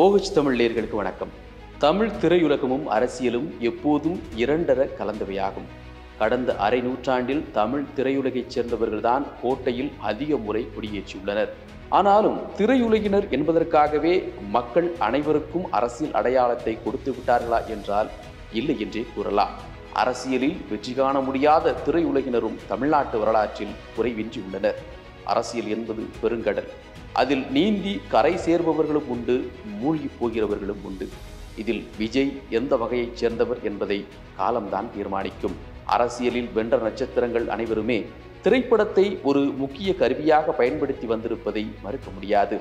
OH Tamil நேயர்களுக்கு வணக்கம். தமிழ் திரையுலகமும் அரசியலும் எப்போதும் இரண்டர கலந்தவையாகும். கடந்த அரை நூற்றாண்டில் தமிழ் திரையுலகைச் சேர்ந்தவர்கள்தான் கோட்டையில் அதிக முறை கொடியேற்றியுள்ளனர். ஆனாலும் திரையுலகினர் என்பதற்காகவே மக்கள் அனைவருக்கும் அரசியல் அடையாளத்தை கொடுத்து விட்டார்களா என்றால் இல்லை என்றே கூறலாம். அரசியலில் வெற்றி காண முடியாத திரையுலகினரும் தமிழ்நாட்டு வரலாற்றில் குறைவின்றி உள்ளனர். அரசியல் என்பது பெருங்கடல். அதில் நீந்தி கரை சேர்பவர்களும் உண்டு, மூழ்கி போகிறவர்களும் உண்டு. இதில் விஜய் எந்த வகையைச் சேர்ந்தவர் என்பதை காலம்தான் தீர்மானிக்கும். அரசியலில் வென்ற நட்சத்திரங்கள் அனைவருமே திரைப்படத்தை ஒரு முக்கிய கருவியாக பயன்படுத்தி வந்திருப்பதை மறுக்க முடியாது.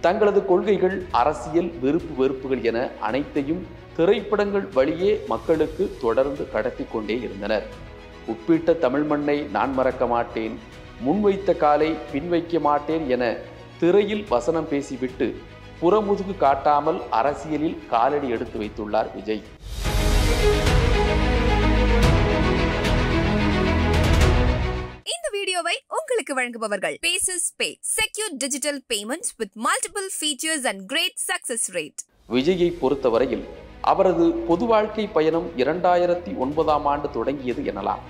தங்களது கொள்கைகள், அரசியல் விருப்பு வெறுப்புகள் என அனைத்தையும் திரைப்படங்கள் வழியே மக்களுக்கு தொடர்ந்து கடத்தி கொண்டே இருந்தனர். உப்பிட்ட தமிழ் மண்ணை நான் மறக்க மாட்டேன், முன்வைத்த காலை பின்வைக்க மாட்டேன் என திரையில் வசனம் பேசிவிட்டு புறமுதுகு காட்டாமல் அரசியலில் காலடி எடுத்து வைத்துள்ளார் விஜய். இந்த வீடியோவை உங்களுக்கு வழங்குபவர்கள் பேசஸ் பே, secure digital payments with multiple features and great success rate. விஜயை பொறுத்தவரையில் அவரது பொது வாழ்க்கை பயணம் 2009ஆம் ஆண்டு தொடங்கியது எனலாம்.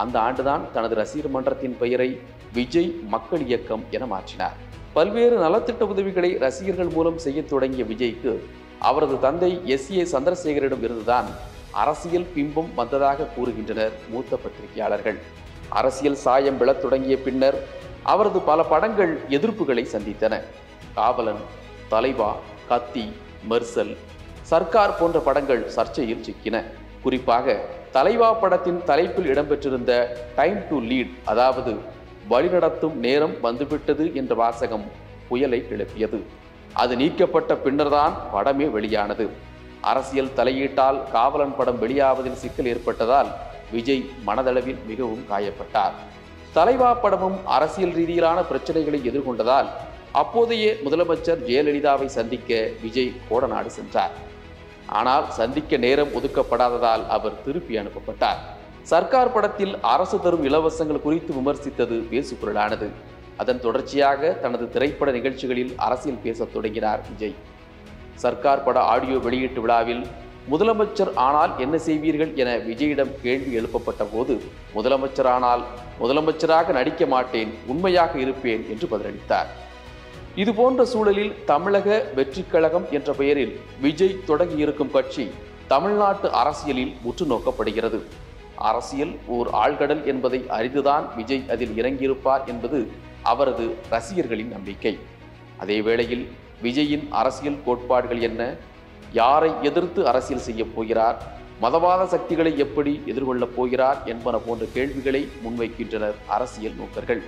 அந்த ஆண்டுதான் தனது ரசிகர் மன்றத்தின் பெயரை விஜய் மக்கள் இயக்கம் என மாற்றினார். பல்வேறு நலத்திட்ட உதவிகளை ரசிகர்கள் மூலம் செய்ய தொடங்கிய விஜய்க்கு அவரது தந்தை SA சந்திரசேகரிடம் இருந்துதான் அரசியல் பிம்பம் வந்ததாக கூறுகின்றனர் மூத்த பத்திரிகையாளர்கள். அரசியல் சாயம் விழத் தொடங்கிய பின்னர் அவரது பல படங்கள் எதிர்ப்புகளை சந்தித்தன. காவலன், தலைவா, கத்தி, மெர்சல், சர்க்கார் போன்ற படங்கள் சர்ச்சையில் சிக்கின. குறிப்பாக தலைவா படத்தின் தலைப்பில் இடம்பெற்றிருந்த டைம் டு லீட், அதாவது வழிநடத்தும் நேரம் வந்துவிட்டது என்ற வாசகம் புயலை கிளப்பியது. அது நீக்கப்பட்ட பின்னர்தான் படமே வெளியானது. அரசியல் தலையீட்டால் காவலன் படம் வெளியாவதில் சிக்கல் ஏற்பட்டதால் விஜய் மனதளவில் மிகவும் காயப்பட்டார். தலைவா படமும் அரசியல் ரீதியிலான பிரச்சனைகளை எதிர்கொண்டதால் அப்போதைய முதலமைச்சர் ஜெயலலிதாவை சந்திக்க விஜய் கோடநாடு சென்றார். ஆனால் சந்திக்க நேரம் ஒதுக்கப்படாததால் அவர் திருப்பி அனுப்பப்பட்டார். சர்க்கார் படத்தில் அரசு தரும் இலவசங்கள் குறித்து விமர்சித்தது பேசுபொருளானது. அதன் தொடர்ச்சியாக தனது திரைப்பட நிகழ்ச்சிகளில் அரசியல் பேசத் தொடங்கினார் விஜய். சர்க்கார் பட ஆடியோ வெளியீட்டு விழாவில் முதலமைச்சர் ஆனால் என்ன செய்வீர்கள் என விஜயிடம் கேள்வி எழுப்பப்பட்ட போது, முதலமைச்சர் ஆனால் முதலமைச்சராக நடிக்க மாட்டேன், உண்மையாக இருப்பேன் என்று பதிலளித்தார். இதுபோன்ற சூழலில் தமிழக வெற்றி கழகம் என்ற பெயரில் விஜய் தொடங்கியிருக்கும் கட்சி தமிழ்நாட்டு அரசியலில் உற்று நோக்கப்படுகிறது. அரசியல் ஓர் ஆழ்கடல் என்பதை அறிந்துதான் விஜய் அதில் இறங்கியிருப்பார் என்பது அவரது ரசிகர்களின் நம்பிக்கை. அதே வேளையில் விஜயின் அரசியல் கோட்பாடுகள் என்ன, யாரை எதிர்த்து அரசியல் செய்ய போகிறார், மதவாத சக்திகளை எப்படி எதிர்கொள்ளப் போகிறார் என்பன போன்ற கேள்விகளை முன்வைக்கின்றனர் அரசியல் நோக்கர்கள்.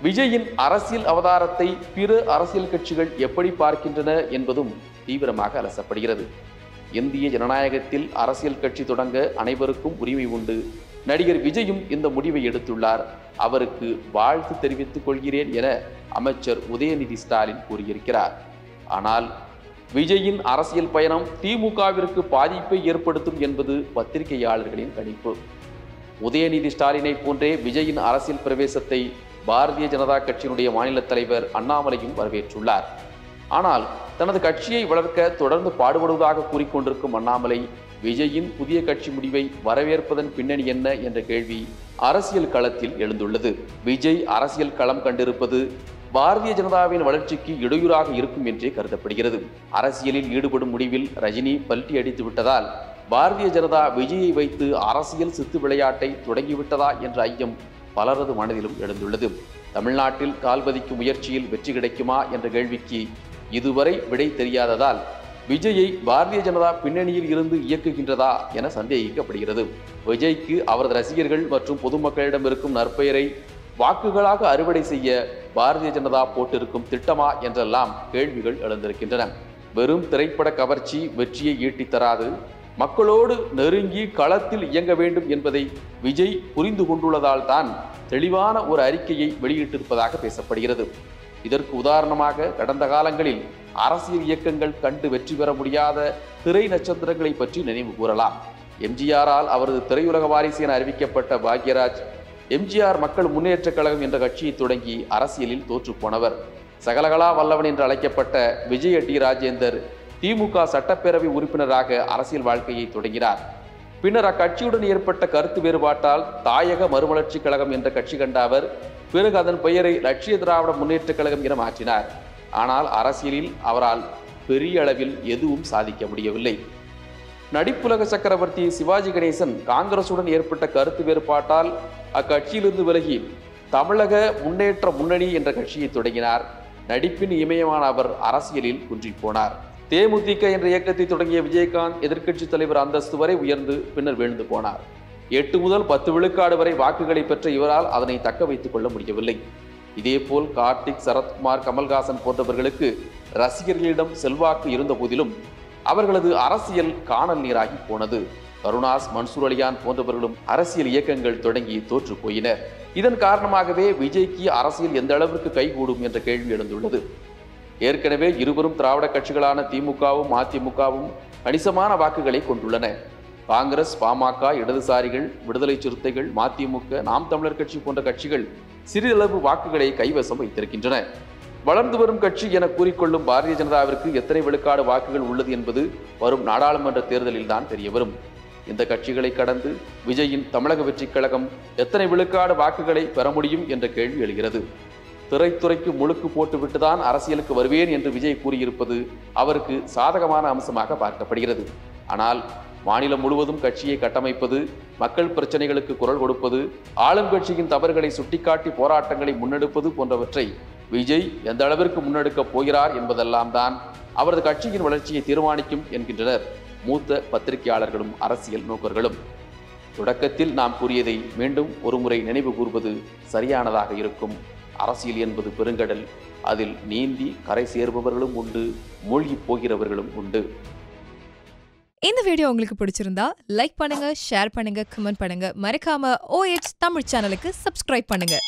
விஜயின் அரசியல் அவதாரத்தை பிற அரசியல் கட்சிகள் எப்படி பார்க்கின்றன என்பதும் தீவிரமாக அலசப்படுகிறது. இந்திய ஜனநாயகத்தில் அரசியல் கட்சி தொடங்க அனைவருக்கும் உரிமை உண்டு. நடிகர் விஜயும் இந்த முடிவை எடுத்துள்ளார். அவருக்கு வாழ்த்து தெரிவித்துக் கொள்கிறேன் என அமைச்சர் உதயநிதி ஸ்டாலின் கூறியிருக்கிறார். ஆனால் விஜயின் அரசியல் பயணம் திமுகவிற்கு பாதிப்பை ஏற்படுத்தும் என்பது பத்திரிகையாளர்களின் கணிப்பு. உதயநிதி ஸ்டாலினை போன்றே விஜயின் அரசியல் பிரவேசத்தை பாரதிய ஜனதா கட்சியினுடைய மாநில தலைவர் அண்ணாமலையும் வரவேற்றுள்ளார். ஆனால் தனது கட்சியை வளர்க்க தொடர்ந்து பாடுபடுவதாக கூறிக்கொண்டிருக்கும் அண்ணாமலை விஜயின் புதிய கட்சி முடிவை வரவேற்பதன் பின்னணி என்ன என்ற கேள்வி அரசியல் களத்தில் எழுந்துள்ளது. விஜய் அரசியல் களம் கண்டிருப்பது பாரதிய ஜனதாவின் வளர்ச்சிக்கு இடையூறாக இருக்கும் என்றே கருதப்படுகிறது. அரசியலில் ஈடுபடும் முடிவில் ரஜினி பல்டி அடித்து விட்டதால் பாரதிய ஜனதா விஜயை வைத்து அரசியல் சித்து விளையாட்டை தொடங்கிவிட்டதா என்ற ஐயம் பலரது மனதிலும் எழுந்துள்ளது. தமிழ்நாட்டில் கால்பதிக்கும் முயற்சியில் வெற்றி கிடைக்குமா என்ற கேள்விக்கு இதுவரை விடை தெரியாததால் விஜயை பாரதிய ஜனதா பின்னணியில் இருந்து இயக்குகின்றதா என சந்தேகிக்கப்படுகிறது. விஜய்க்கு அவரது ரசிகர்கள் மற்றும் பொதுமக்களிடம் இருக்கும் நற்பெயரை வாக்குகளாக அறுவடை செய்ய பாரதிய ஜனதா போட்டிருக்கும் திட்டமா என்றெல்லாம் கேள்விகள் எழுந்திருக்கின்றன. வெறும் திரைப்பட கவர்ச்சி வெற்றியை ஈட்டித்தராது. மக்களோடு நெருங்கி களத்தில் இயங்க வேண்டும் என்பதை விஜய் புரிந்து கொண்டுள்ளதால் தான் தெளிவான ஒரு அறிக்கையை வெளியிட்டிருப்பதாக பேசப்படுகிறது. இதற்கு உதாரணமாக கடந்த காலங்களில் அரசியல் இயக்கங்கள் கண்டு வெற்றி பெற முடியாத திரை நட்சத்திரங்களை பற்றி நினைவு கூறலாம். எம்ஜிஆரால் அவரது திரையுலக வாரிசு என அறிவிக்கப்பட்ட பாக்யராஜ் எம்ஜிஆர் மக்கள் முன்னேற்றக் கழகம் என்ற கட்சியை தொடங்கி அரசியலில் தோற்று போனவர். சகலகலா வல்லவன் என்று அழைக்கப்பட்ட விஜய டி ராஜேந்தர் திமுக சட்டப்பேரவை உறுப்பினராக அரசியல் வாழ்க்கையை தொடங்கினார். பின்னர் அக்கட்சியுடன் ஏற்பட்ட கருத்து வேறுபாட்டால் தாயக மறுமலர்ச்சி கழகம் என்ற கட்சி கண்ட அவர் பிறகு அதன் பெயரை லட்சிய திராவிட முன்னேற்ற கழகம் என மாற்றினார். ஆனால் அரசியலில் அவரால் பெரிய அளவில் எதுவும் சாதிக்க முடியவில்லை. நடிப்புலக சக்கரவர்த்தி சிவாஜி கணேசன் காங்கிரசுடன் ஏற்பட்ட கருத்து வேறுபாட்டால் அக்கட்சியிலிருந்து விலகி தமிழக முன்னேற்ற முன்னணி என்ற கட்சியை தொடங்கினார். நடிப்பின் இமயமான அவர் அரசியலில் குன்றி போனார். தேமுதிக என்ற இயக்கத்தை தொடங்கிய விஜயகாந்த் எதிர்க்கட்சி தலைவர் அந்தஸ்து வரை உயர்ந்து பின்னர் வீழ்ந்து போனார். 8 முதல் 10 விழுக்காடு வரை வாக்குகளை பெற்ற இவரால் அதனை தக்க வைத்துக் கொள்ள முடியவில்லை. இதேபோல் கார்த்திக், சரத்குமார், கமல்ஹாசன் போன்றவர்களுக்கு ரசிகர்களிடம் செல்வாக்கு இருந்த போதிலும் அவர்களது அரசியல் காணல் நீராகி போனது. கருணாஸ், மன்சூர் அலியான் போன்றவர்களும் அரசியல் இயக்கங்கள் தொடங்கி தோற்று போயினர். இதன் காரணமாகவே விஜய்க்கு அரசியல் எந்த அளவிற்கு கைகூடும் என்ற கேள்வி எழுந்துள்ளது. ஏற்கனவே இருவரும் திராவிட கட்சிகளான திமுகவும் அதிமுகவும் கணிசமான வாக்குகளை கொண்டுள்ளன. காங்கிரஸ், பாமக, இடதுசாரிகள், விடுதலை சிறுத்தைகள், மதிமுக, நாம் தமிழர் கட்சி போன்ற கட்சிகள் சிறிதளவு வாக்குகளை கைவசம் வைத்திருக்கின்றன. வளர்ந்து வரும் கட்சி என கூறிக்கொள்ளும் பாரதிய ஜனதாவிற்கு எத்தனை விழுக்காடு வாக்குகள் உள்ளது என்பது வரும் நாடாளுமன்ற தேர்தலில் தான் தெரியவரும். இந்த கட்சிகளை கடந்து விஜயின் தமிழக வெற்றிக் கழகம் எத்தனை விழுக்காடு வாக்குகளை பெற முடியும் என்ற கேள்வி எழுகிறது. திரைத்துறைக்கு முழுக்கு போட்டுவிட்டுதான் அரசியலுக்கு வருவேன் என்று விஜய் கூறியிருப்பது அவருக்கு சாதகமான அம்சமாக பார்க்கப்படுகிறது. ஆனால் மாநிலம் முழுவதும் கட்சியை கட்டமைப்பது, மக்கள் பிரச்சனைகளுக்கு குரல் கொடுப்பது, ஆளும் கட்சியின் தவறுகளை சுட்டிக்காட்டி போராட்டங்களை முன்னெடுப்பது போன்றவற்றை விஜய் எந்த அளவிற்கு முன்னெடுக்கப் போகிறார் என்பதெல்லாம் தான் அவரது கட்சியின் வளர்ச்சியை தீர்மானிக்கும் என்கின்றனர் மூத்த பத்திரிகையாளர்களும் அரசியல் நோக்கர்களும். தொடக்கத்தில் நாம் கூறியதை மீண்டும் ஒருமுறை நினைவு கூர்வது சரியானதாக இருக்கும். அரசியல் என்பது பெருங்கடல். அதில் நீந்தி கரை சேர்பவர்களும் உண்டு, மூழ்கி போகிறவர்களும் உண்டு. இந்த வீடியோ உங்களுக்கு பிடிச்சிருந்தா லைக் பண்ணுங்க, ஷேர் பண்ணுங்க, கமெண்ட் பண்ணுங்க. மறக்காம OH தமிழ் சேனலுக்கு சப்ஸ்கிரைப் பண்ணுங்க.